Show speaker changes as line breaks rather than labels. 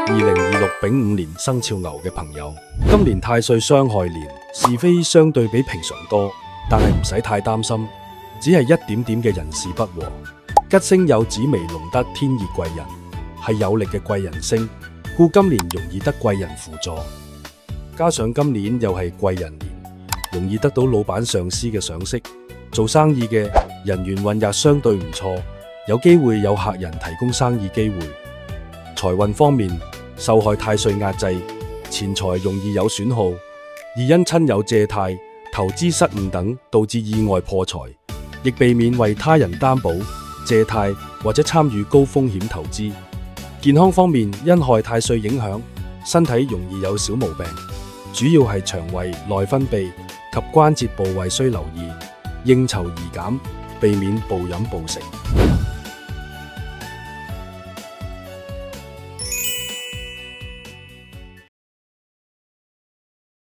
2026丙午年生肖牛嘅朋友，今年太歲傷害年，是非相對比平常多，但係唔使太擔心，只係一點點嘅人事不和。吉星有紫微龍德天乙貴人，係有力嘅貴人星，故今年容易得貴人輔助。加上今年又係貴人年，容易得到老闆上司嘅賞識。做生意嘅人緣運也相對唔錯，有機會有客人提供生意機會。財運方面，受害太歲壓制，錢財容易有損耗，而因親友借貸、投資失誤等導致意外破財，亦避免為他人擔保、借貸或者參與高風險投資。健康方面，因害太歲影響，身體容易有小毛病，主要係腸胃、內分泌及關節部位需留意，應酬宜減，避免暴飲暴食。